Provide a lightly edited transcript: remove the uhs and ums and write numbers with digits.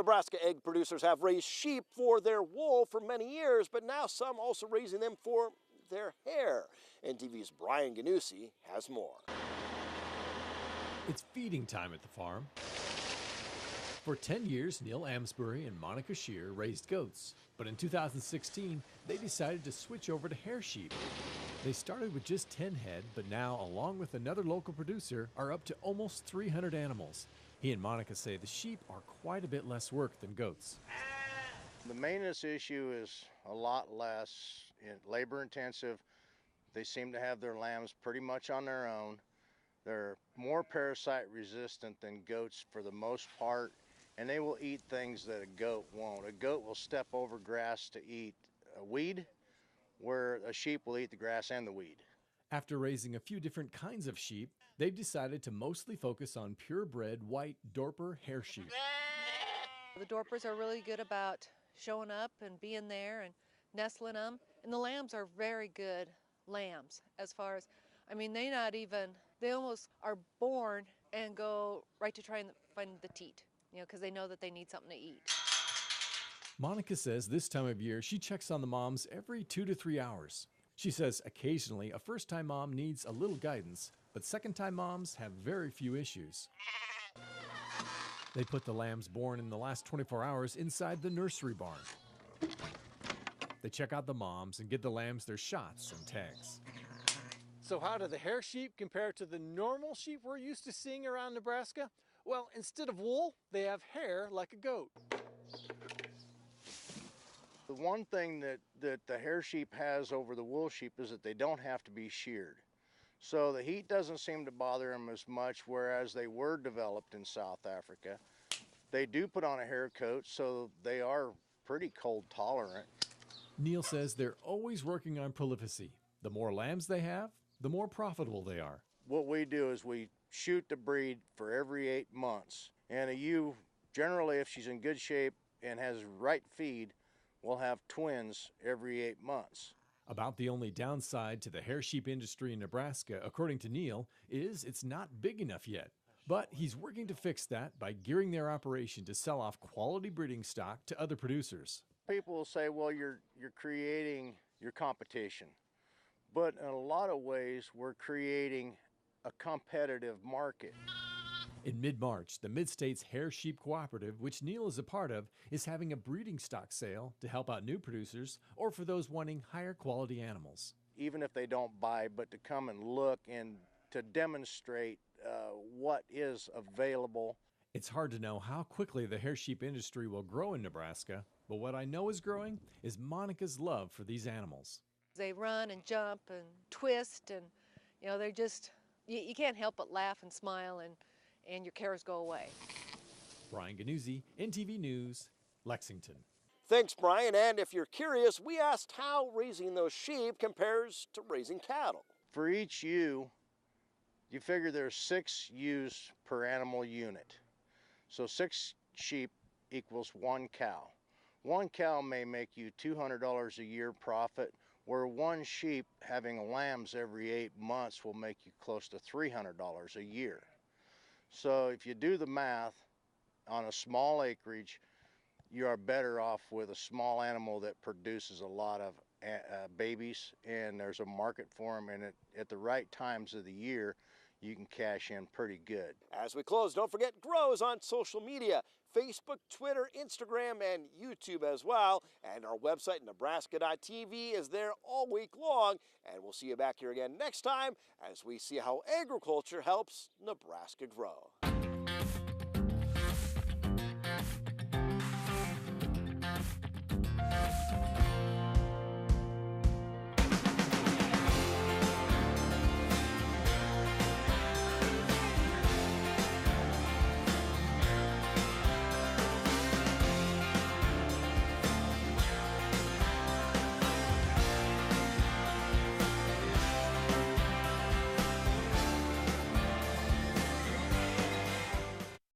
Nebraska egg producers have raised sheep for their wool for many years, but now some also raising them for their hair. NTV's Brian Ganussi has more. It's feeding time at the farm. For 10 years, Neil Amsbury and Monica Shear raised goats, but in 2016, they decided to switch over to hair sheep. They started with just 10 head, but now, along with another local producer, are up to almost 300 animals. He and Monica say the sheep are quite a bit less work than goats. The maintenance issue is a lot less labor intensive. They seem to have their lambs pretty much on their own. They're more parasite resistant than goats for the most part, and they will eat things that a goat won't. A goat will step over grass to eat a weed, where a sheep will eat the grass and the weed. After raising a few different kinds of sheep, they've decided to mostly focus on purebred white Dorper hair sheep. The Dorpers are really good about showing up and being there and nestling them, and the lambs are very good lambs as far as, they almost are born and go right to try and find the teat, because they know that they need something to eat. Monica says this time of year she checks on the moms every 2 to 3 hours. She says occasionally a first-time mom needs a little guidance, but second-time moms have very few issues. They put the lambs born in the last 24 hours inside the nursery barn. They check out the moms and give the lambs their shots and tags. So how do the hair sheep compare to the normal sheep we're used to seeing around Nebraska? Well, instead of wool, they have hair like a goat. The one thing that the hair sheep has over the wool sheep is that they don't have to be sheared. So the heat doesn't seem to bother them as much, whereas they were developed in South Africa. They do put on a hair coat, so they are pretty cold tolerant. Neil says they're always working on prolificacy. The more lambs they have, the more profitable they are. What we do is we shoot the breed for every 8 months. And a ewe, generally if she's in good shape and has right feed, will have twins every 8 months. About the only downside to the hair sheep industry in Nebraska, according to Neil, is it's not big enough yet. But he's working to fix that by gearing their operation to sell off quality breeding stock to other producers. People will say, well, you're creating your competition. But in a lot of ways, we're creating a competitive market. In mid-March, the Mid-States Hair Sheep Cooperative, which Neil is a part of, is having a breeding stock sale to help out new producers or for those wanting higher quality animals. Even if they don't buy, but to come and look and to demonstrate what is available. It's hard to know how quickly the hair sheep industry will grow in Nebraska, but what I know is growing is Monica's love for these animals. They run and jump and twist, and they're just, you can't help but laugh and smile, and your cares go away. Brian Ganussi, NTV News, Lexington. Thanks, Brian. And if you're curious, we asked how raising those sheep compares to raising cattle. For each ewe, you figure there's 6 ewes per animal unit. So 6 sheep equals 1 cow. 1 cow may make you $200 a year profit, where 1 sheep having lambs every 8 months will make you close to $300 a year. So if you do the math, on a small acreage, you are better off with a small animal that produces a lot of babies, and there's a market for them, and at the right times of the year, you can cash in pretty good. As we close, don't forget Grow's on social media, Facebook, Twitter, Instagram, and YouTube as well. And our website, Nebraska.tv, is there all week long. And we'll see you back here again next time as we see how agriculture helps Nebraska grow.